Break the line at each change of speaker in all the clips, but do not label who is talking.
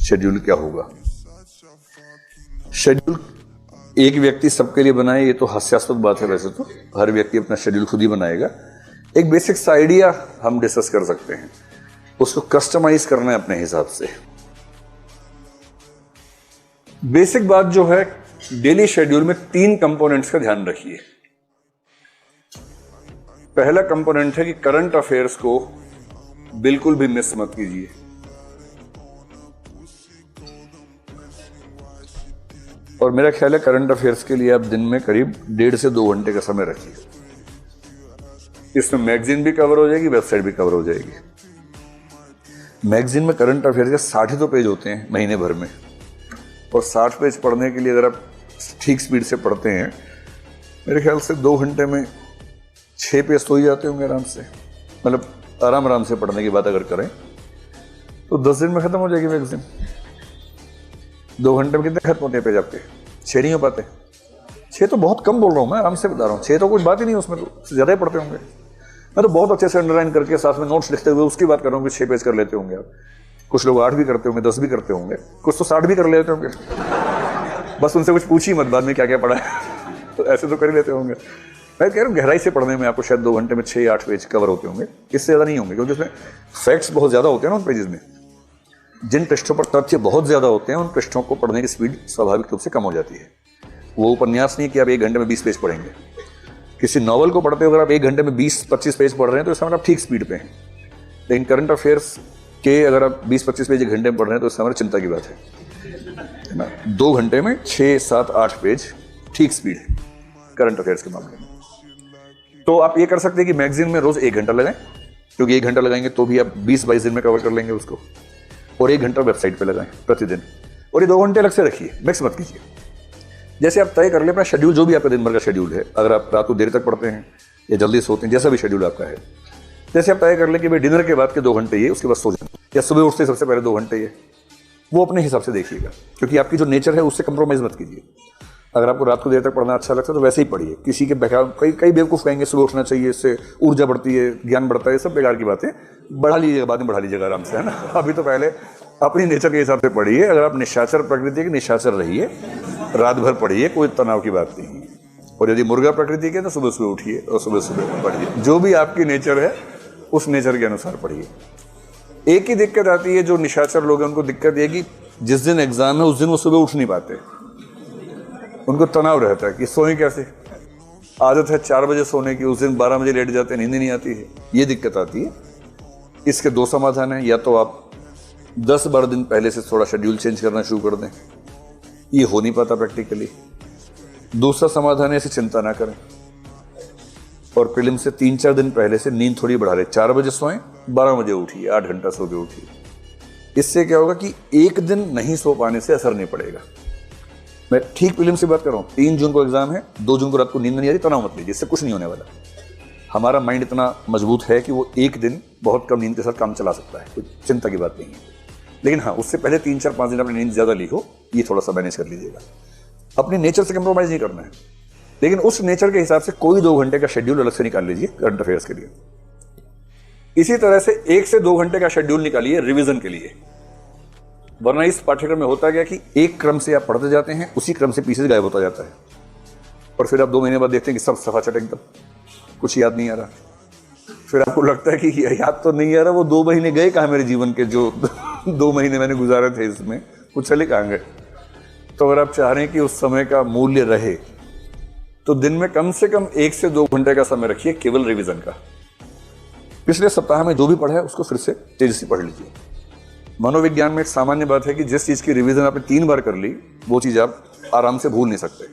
Schedule क्या होगा। Schedule एक व्यक्ति सबके लिए बनाए ये तो हास्यास्पद बात है, वैसे तो हर व्यक्ति अपना शेड्यूल खुद ही बनाएगा। एक बेसिक सा आइडिया हम डिस्कस कर सकते हैं, उसको कस्टमाइज करना है अपने हिसाब से। बेसिक बात जो है, डेली शेड्यूल में 3 कंपोनेंट्स का ध्यान रखिए। पहला कंपोनेंट है कि करंट अफेयर्स को बिल्कुल भी मिस मत कीजिए। और मेरा ख्याल है करंट अफेयर्स के लिए आप दिन में करीब 1.5 से 2 घंटे का समय रखिए। इसमें मैगजीन भी कवर हो जाएगी, वेबसाइट भी कवर हो जाएगी। मैगजीन में करंट अफेयर्स के 60 तो पेज होते हैं महीने भर में, और 60 पेज पढ़ने के लिए अगर आप ठीक स्पीड से पढ़ते हैं, मेरे ख्याल से 2 घंटे में 6 पेज तो ही जाते होंगे आराम से। मतलब आराम से पढ़ने की बात अगर करें तो 10 दिन में खत्म हो जाएगी मैगजीन। 2 घंटे में कितने खत्म होते हैं पेज आपके? 6 नहीं हो पाते। 6 तो बहुत कम बोल रहा हूँ मैं, आराम से बता रहा हूँ। 6 तो कुछ बात ही नहीं, उसमें तो ज़्यादा ही पढ़ते होंगे। मैं तो बहुत अच्छे से अंडरलाइन करके साथ में नोट्स लिखते हुए उसकी बात कर रहा हूँ कि 6 पेज कर लेते होंगे आप। कुछ लोग 8 भी करते होंगे, 10 भी करते होंगे, कुछ तो 60 भी कर लेते होंगे। बस उनसे कुछ पूछिए मत बाद में क्या क्या पढ़ा है, तो ऐसे तो कर ही लेते होंगे। मैं कह रहा हूँ गहराई से पढ़ने में आपको शायद 2 घंटे में 6-8 पेज कवर होते होंगे, इससे ज़्यादा नहीं होंगे, क्योंकि उसमें फैक्ट्स बहुत ज़्यादा होते हैं ना उन पेजेस में। जिन पृष्ठों पर तथ्य बहुत ज़्यादा होते हैं उन पृष्ठों को पढ़ने की स्पीड स्वाभाविक रूप से कम हो जाती है। वो उपन्यास नहीं कि आप 1 घंटे में 20 पेज पढ़ेंगे। किसी नॉवल को पढ़ते हो अगर आप 1 घंटे में 20-25 पेज पढ़ रहे हैं तो इसका मतलब आप ठीक स्पीड पे हैं। लेकिन करंट अफेयर्स के अगर आप 20-25 पेज 1 घंटे में पढ़ रहे हैं तो इसका मतलब चिंता की बात है ना। 2 घंटे में 6-7-8 पेज ठीक स्पीड है करंट अफेयर्स के मामले में। तो आप ये कर सकते हैं कि मैगजीन में रोज 1 घंटा लगाएं, क्योंकि 1 घंटा लगाएंगे तो भी आप 20-22 दिन में कवर कर लेंगे उसको। और 1 घंटा वेबसाइट पे लगाएं प्रतिदिन, और ये 2 घंटे अलग से रखिए, मिक्स मत कीजिए। जैसे आप तय कर ले अपना शेड्यूल, जो भी आपका दिन भर का शेड्यूल है। अगर आप रात को देर तक पढ़ते हैं या जल्दी सोते हैं, जैसा भी शेड्यूल आपका है, जैसे आप तय कर लें कि भाई डिनर के बाद के 2 घंटे ये, उसके बाद सो जाए, या सुबह उठते सबसे पहले 2 घंटे ये, वो अपने हिसाब से देखिएगा। क्योंकि आपकी जो नेचर है उससे कंप्रोमाइज़ मत कीजिए। अगर आपको रात को देर तक पढ़ना अच्छा लगता है तो वैसे ही पढ़िए। किसी के बेकार कई बेवकूफ़ कहेंगे सुबह उठना चाहिए, इससे ऊर्जा बढ़ती है, ज्ञान बढ़ता है, सब बेकार की बातें। बढ़ा लीजिएगा, बाद में बढ़ा लीजिएगा आराम से, है ना। अभी तो पहले अपनी नेचर के हिसाब से पढ़िए। अगर आप निशाचर प्रकृति के, निशाचर रहिए, रात भर पढ़िए, कोई तनाव की बात नहीं है। और यदि मुर्गा प्रकृति के तो सुबह सुबह उठिए और सुबह सुबह पढ़िए। जो भी आपकी नेचर है उस नेचर के अनुसार पढ़िए। एक ही दिक्कत आती है, जो निशाचर लोग हैं उनको दिक्कत ये कि जिस दिन एग्जाम है उस दिन वो सुबह उठ नहीं पाते। उनको तनाव रहता है कि सोएं कैसे। आदत है 4 बजे सोने की, उस दिन 12 बजे लेट जाते हैं, नींद नहीं आती है, ये दिक्कत आती है। इसके 2 समाधान हैं। या तो आप 10-12 दिन पहले से थोड़ा शेड्यूल चेंज करना शुरू कर दें, ये हो नहीं पाता प्रैक्टिकली। दूसरा समाधान है, ऐसी चिंता ना करें और प्रीलिम से 3-4 दिन पहले से नींद थोड़ी बढ़ा लें। 4 बजे सोएं, 12 बजे उठिए, 8 घंटा सो के उठिए। इससे क्या होगा कि एक दिन नहीं सो पाने से असर नहीं पड़ेगा। मैं ठीक प्रीलिम से बात कर रहा हूँ। 3 जून को एग्जाम है, 2 जून को रात को नींद नहीं आ रही, तनाव मत लीजिए, इससे कुछ नहीं होने वाला। हमारा माइंड इतना मजबूत है कि वो एक दिन बहुत कम नींद के साथ काम चला सकता है, कोई चिंता की बात नहीं है। लेकिन हाँ, उससे पहले 3-4-5 दिन अपनी नींद ज़्यादा ली हो, ये थोड़ा सा मैनेज कर लीजिएगा। अपनी नेचर से कंप्रोमाइज़ नहीं करना है, लेकिन उस नेचर के हिसाब से कोई 2 घंटे का शेड्यूल अलग से निकाल लीजिए करंट अफेयर्स के लिए। इसी तरह से 1 से 2 घंटे का शेड्यूल निकालिए रिवीजन के लिए। वरना इस पाठ्यक्रम में होता गया कि एक क्रम से आप पढ़ते जाते हैं, उसी क्रम से पीछे गायब होता जाता है, और फिर आप 2 महीने बाद देखते हैं कि सब सफाचट एकदम, कुछ याद नहीं आ रहा। फिर आपको लगता है कि याद तो नहीं आ रहा, वो 2 महीने गए कहाँ मेरे जीवन के, जो 2 महीने मैंने गुजारे थे इसमें, कुछ चले कहाँ गए। तो अगर आप चाह रहे हैं कि उस समय का मूल्य रहे तो दिन में कम से कम 1 से 2 घंटे का समय रखिए केवल रिवीजन का। पिछले सप्ताह में जो भी पढ़ा है उसको फिर से तेजी से पढ़ लीजिए। मनोविज्ञान में एक सामान्य बात है कि जिस चीज़ की रिवीजन आपने 3 बार कर ली, वो चीज़ आप आराम से भूल नहीं सकते।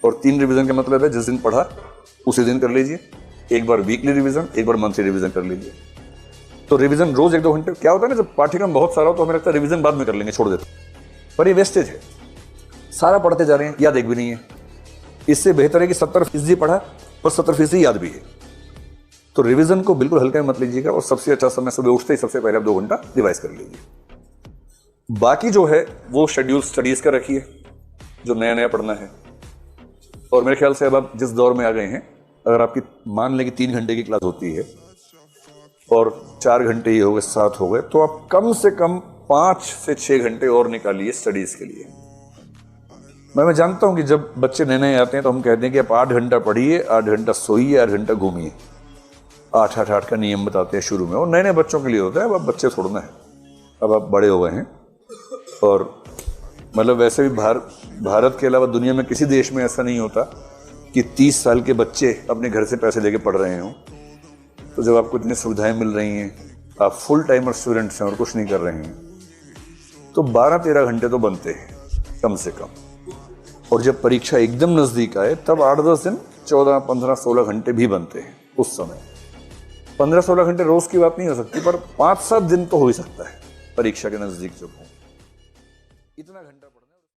और 3 रिवीजन का मतलब है जिस दिन पढ़ा उसी दिन कर लीजिए। एक बार वीकली रिवीजन, एक बार मंथली रिवीजन कर लीजिए। तो रिवीजन रोज 1-2 घंटे। क्या होता है ना, जब पाठ्यक्रम बहुत सारा हो तो हमें लगता है रिवीजन बाद में कर लेंगे, छोड़ देते, पर ये वेस्टेज है। सारा पढ़ते जा रहे हैं, याद एक भी नहीं है। इससे बेहतर है कि 70% पढ़ा और 70% याद भी है। तो रिवीजन को बिल्कुल हल्का में मत लीजिएगा, और सबसे अच्छा समय सुबह उठते ही सबसे पहले आप 2 घंटा रिवाइज कर लीजिए। बाकी जो है वो शेड्यूल स्टडीज का रखिए, जो नया नया पढ़ना है। और मेरे ख्याल से अब आप जिस दौर में आ गए हैं, अगर आपकी मान लें कि 3 घंटे की क्लास होती है और 4 घंटे ही हो गए, 7 हो गए, तो आप कम से कम 5 से 6 घंटे और निकालिए स्टडीज के लिए। मैं जानता हूं कि जब बच्चे नए नए आते हैं तो हम कहते हैं कि आप 8 घंटा पढ़िए, 8 घंटा सोइए, 8 घंटा घूमिए। 8-8-8 का नियम बताते हैं शुरू में, और नए नए बच्चों के लिए होता है। अब आप बच्चे छोड़ना है, अब आप बड़े हो गए हैं। और मतलब वैसे भी भारत के अलावा दुनिया में किसी देश में ऐसा नहीं होता कि 30 साल के बच्चे अपने घर से पैसे लेके पढ़ रहे हों। तो जब आपको इतनी सुविधाएं मिल रही हैं, आप फुल टाइमर स्टूडेंट्स हैं और कुछ नहीं कर रहे हैं, तो 12-13 घंटे तो बनते हैं कम से कम। और जब परीक्षा एकदम नज़दीक आए तब 8-10 दिन 14-15-16 घंटे भी बनते हैं। उस समय 15-16 घंटे रोज की बात नहीं हो सकती, पर 5-7 दिन तो हो ही सकता है परीक्षा के नज़दीक जब हो। इतना घंटा